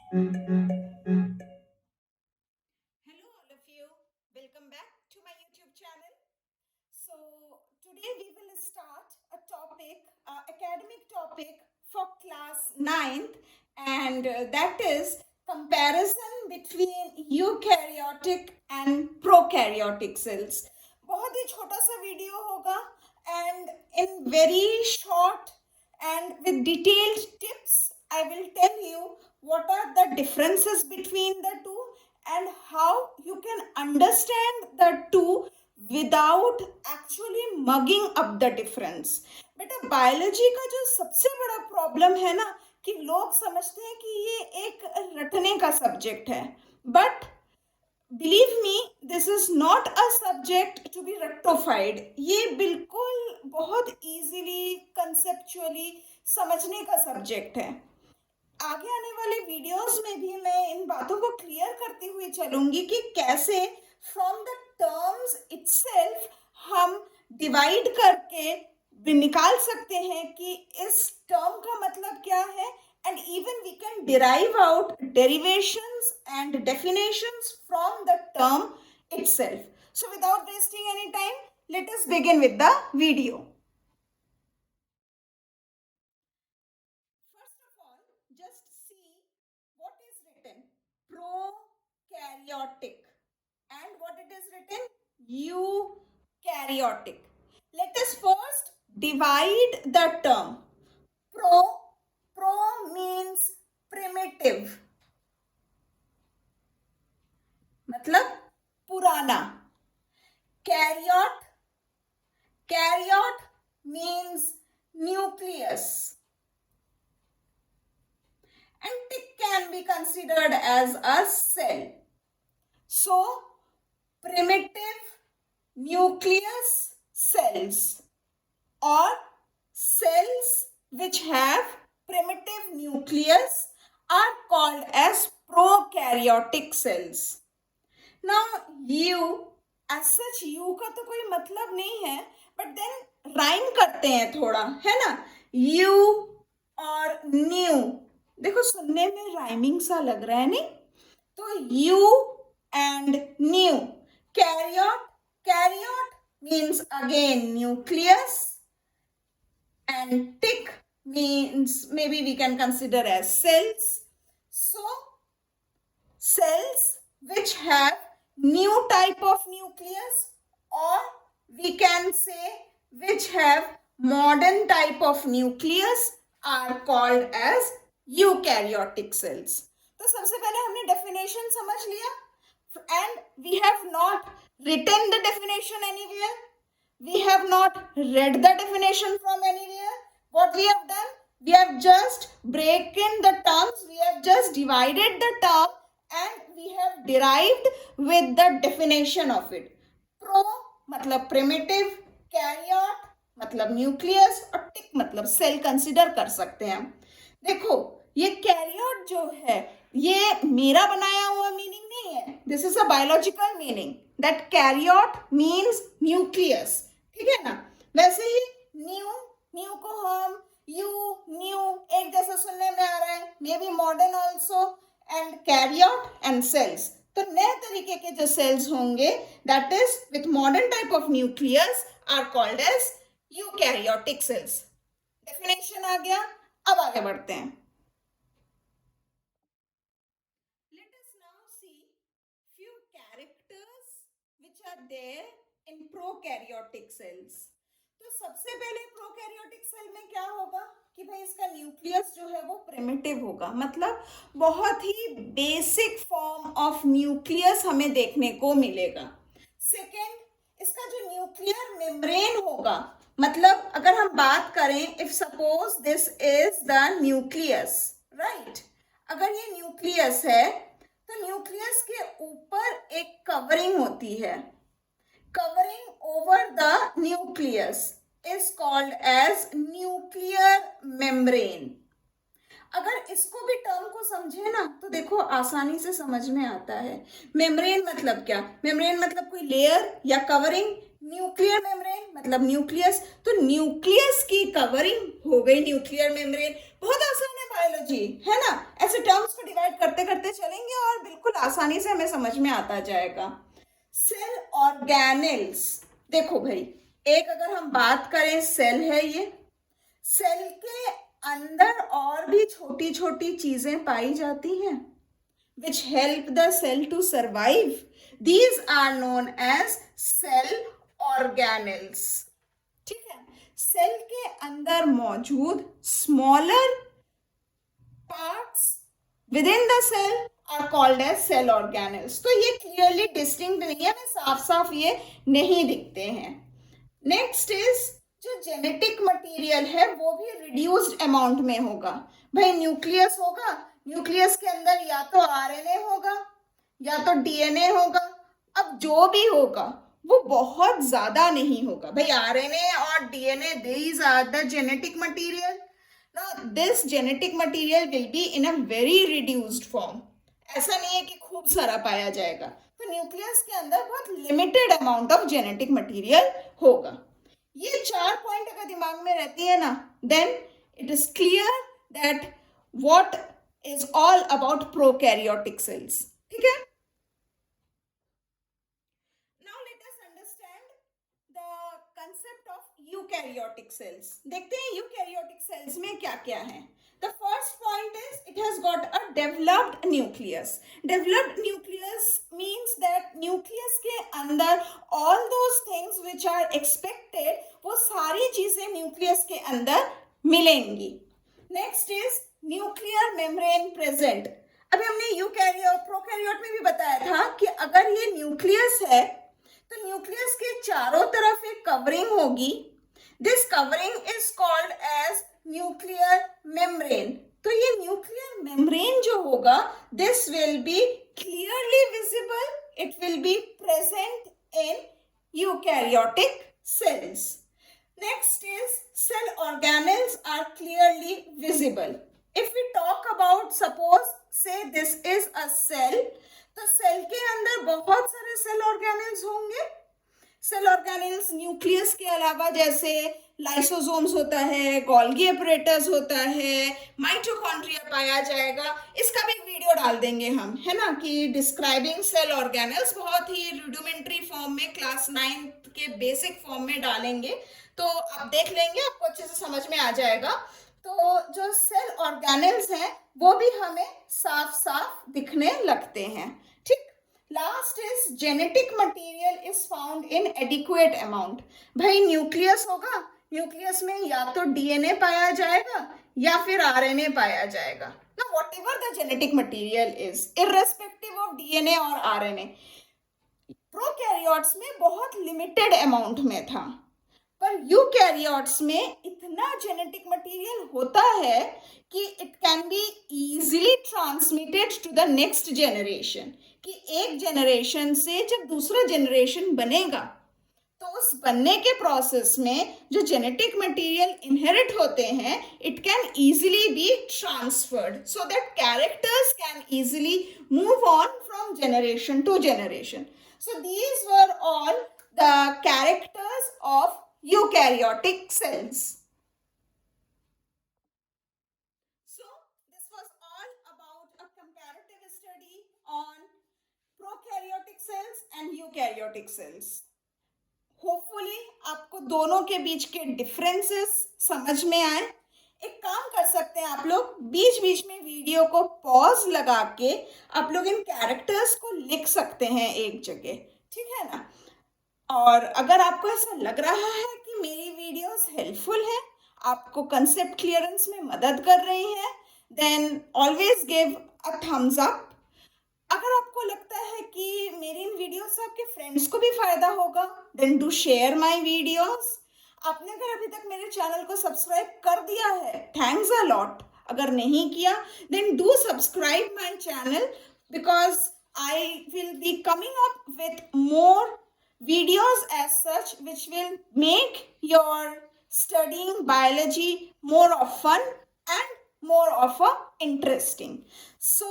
Hello, all of you. Welcome back to my YouTube channel. So, today we will start a topic, academic topic for class ninth, and that is comparison between eukaryotic and prokaryotic cells. बहुत ही छोटा सा video होगा and in very short and with detailed tips I will tell you what are the differences between the two and how you can understand the two without actually mugging up the difference. बेटा biology का जो सबसे बड़ा problem है ना कि लोग समझते हैं कि ये एक रटने का सब्जेक्ट है, but believe me this is not a subject to be rectified. ये बिल्कुल बहुत इजीली कंसेप्चुअली समझने का सब्जेक्ट है. आगे आने वाले वीडियोस में भी मैं इन बातों को क्लियर करती हुई चलूंगी कि कैसे फ्रॉम द टर्म्स इटसेल्फ हम डिवाइड करके निकाल सकते हैं कि इस टर्म का मतलब क्या है, and even we can derive out derivations and definitions from the term itself. So without wasting any time, let us begin with the video. First of all, just see what is written. Prokaryotic. And what it is written? Eukaryotic. Let us first divide the term. Pro means primitive, मतलब पुराना. Karyot means nucleus, and tick can be considered as a cell. So primitive nucleus cells or cells which have primitive nucleus are called as prokaryotic cells. Now as such U का तो कोई मतलब नहीं है, but then rhyme करते हैं थोड़ा, है ना. U और new, देखो सुनने में राइमिंग सा लग रहा है नहीं. तो U and new. Karyot means again nucleus, and tick means maybe we can consider as cells. So cells which have new type of nucleus, or we can say which have modern type of nucleus, are called as eukaryotic cells. तो सबसे पहले हमने definition समझ लिया, and we have not written the definition anywhere. We have not read the definition from anywhere. What we have done? We have just broken the terms. We have just divided the term and we have derived with the definition of it. Pro मतलब primitive, karyote मतलब nucleus, और टिक मतलब cell consider कर सकते हैं. देखो ये कैरियोट जो है ये मेरा बनाया हुआ मीनिंग नहीं है. This is a biological meaning that karyote means nucleus. ठीक है ना. वैसे ही न्यू को हम न्यू एक जैसा सुनने में आ रहा है, maybe modern also, and karyote and cells. तो नए तरीके के जो सेल्स होंगे that is with modern type of nucleus are called as eukaryotic cells. Definition आ गया. अब आगे बढ़ते हैं. Let us now see few characters which are there in prokaryotic cells. तो सबसे पहले प्रोकैरियोटिक सेल में क्या होगा कि भाई इसका न्यूक्लियस जो है वो प्रिमिटिव होगा, मतलब बहुत ही बेसिक फॉर्म ऑफ न्यूक्लियस हमें देखने को मिलेगा. सेकेंड, इसका जो न्यूक्लियर मेम्ब्रेन होगा, मतलब अगर हम बात करें if suppose this is the nucleus, right. अगर ये न्यूक्लियस है तो न्यूक्लियस के ऊपर एक कवरिंग होती है. Covering over the nucleus is called as nuclear membrane. अगर इसको भी टर्म को समझे ना तो देखो आसानी से समझ में आता है. मेम्ब्रेन मतलब क्या? मेम्ब्रेन मतलब कोई लेयर या कवरिंग. न्यूक्लियर मेम्ब्रेन मतलब न्यूक्लियस. तो न्यूक्लियस की कवरिंग हो गई न्यूक्लियर मेम्ब्रेन. बहुत आसान है बायोलॉजी, है ना? ऐसे टर्म्स को डिवाइड करते करते चलेंगे और बिल्कुल आसानी से हमें समझ में आता जाएगा। सेल ऑर्गेनेल्स, देखो भाई, एक अगर हम बात करें, सेल है ये, सेल के अंदर और भी छोटी छोटी चीजें पाई जाती हैं which help the cell to survive. These are known as cell organelles. ठीक है, सेल के अंदर मौजूद smaller parts within the cell are called as cell organelles. तो ये क्लियरली डिस्टिंक्ट नहीं है, हमें साफ साफ ये नहीं दिखते हैं। नेक्स्ट इज, जो जेनेटिक मटेरियल है वो भी रिड्यूस्ड अमाउंट में होगा। भाई न्यूक्लियस होगा, न्यूक्लियस के अंदर या तो आरएनए होगा या तो डीएनए होगा। अब जो भी होगा वो बहुत ज्यादा नहीं होगा। भाई आरएनए और DNA, these are the genetic material. Now this genetic material will be in a very reduced form. ऐसा नहीं है कि खूब सारा पाया जाएगा, तो न्यूक्लियस के अंदर बहुत limited amount of genetic material होगा। ये 4 पॉइंट अगर दिमाग में रहती है ना, then it is clear that what is all about prokaryotic cells. ठीक है, now let us understand the concept of eukaryotic cells. देखते हैं यूकैरियोटिक सेल्स में क्या क्या है। The first point is it has got a developed nucleus. Developed nucleus means that nucleus के अंदर all those things which are expected, वो सारी चीजें nucleus के अंदर मिलेंगी। Next is nuclear membrane present. अभी हमने यूकैरियोट, प्रोकैरियोट में भी बताया था कि अगर ये न्यूक्लियस है तो न्यूक्लियस के चारों तरफ एक कवरिंग होगी। This covering is called as nuclear membrane. तो ये न्यूक्लियर मेम्ब्रेन जो होगा, this will be clearly visible, it will be present in eukaryotic cells. Next is cell organelles are clearly visible. If we talk about, suppose say this is a cell, तो cell के अंदर बहुत सारे cell organelles होंगे। Cell organelles nucleus के अलावा जैसे lysosomes होता है, गोल्गी अपरेटस होता है, माइटोकॉन्ड्रिया पाया जाएगा। इसका भी एक वीडियो डाल देंगे हम, है ना, कि डिस्क्राइबिंग सेल ऑर्गेनेल्स, बहुत ही रूडिमेंट्री फॉर्म में, क्लास 9 के बेसिक फॉर्म में डालेंगे, तो आप देख लेंगे, आपको अच्छे से समझ में आ जाएगा। तो जो सेल ऑर्गेनेल्स हैं वो भी हमें साफ साफ दिखने लगते हैं। ठीक, last is genetic material is found in adequate amount. भाई न्यूक्लियस होगा, न्यूक्लियस में या तो डीएनए पाया जाएगा या फिर आरएनए पाया जाएगा ना, whatever the genetic material is, irrespective of DNA और आरएनए। प्रोकैरियोट्स में बहुत लिमिटेड अमाउंट में था, पर यूकैरियोट्स में इतना जेनेटिक मटेरियल होता है कि it can be easily transmitted to the next generation. कि एक जनरेशन से जब दूसरा जनरेशन बनेगा तो उस बनने के प्रोसेस में जो जेनेटिक मटेरियल इनहेरिट होते हैं, it can easily be transferred so that characters can easily move on from generation to generation. So these were all the characters of eukaryotic cells. So this was all about a comparative study on prokaryotic cells and eukaryotic cells. Hopefully आपको दोनों के बीच के differences समझ में आए। एक काम कर सकते हैं आप लोग, बीच बीच में वीडियो को पॉज लगा के आप लोग इन कैरेक्टर्स को लिख सकते हैं एक जगह, ठीक है ना। और अगर आपको ऐसा लग रहा है कि मेरी वीडियोस हेल्पफुल है, आपको कंसेप्ट क्लियरेंस में मदद कर रही हैं, then always give a thumbs up. अगर आपको लगता है कि मेरी इन वीडियोस से आपके फ्रेंड्स को भी फायदा होगा, then do share my videos. आपने अगर अभी तक मेरे चैनल को सब्सक्राइब कर दिया है, थैंक्स अ लॉट। अगर नहीं किया, then do subscribe my channel, because I will be coming up with more videos as such which will make your studying biology more of fun and more of a interesting. So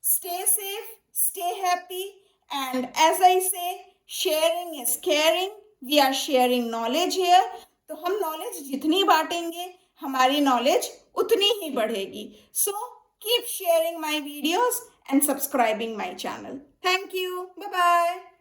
stay safe, stay happy, and as I say, sharing is caring. We are sharing knowledge here. तो हम knowledge जितनी बांटेंगे हमारी knowledge उतनी ही बढ़ेगी. So keep sharing my videos and subscribing my channel. Thank you. Bye bye.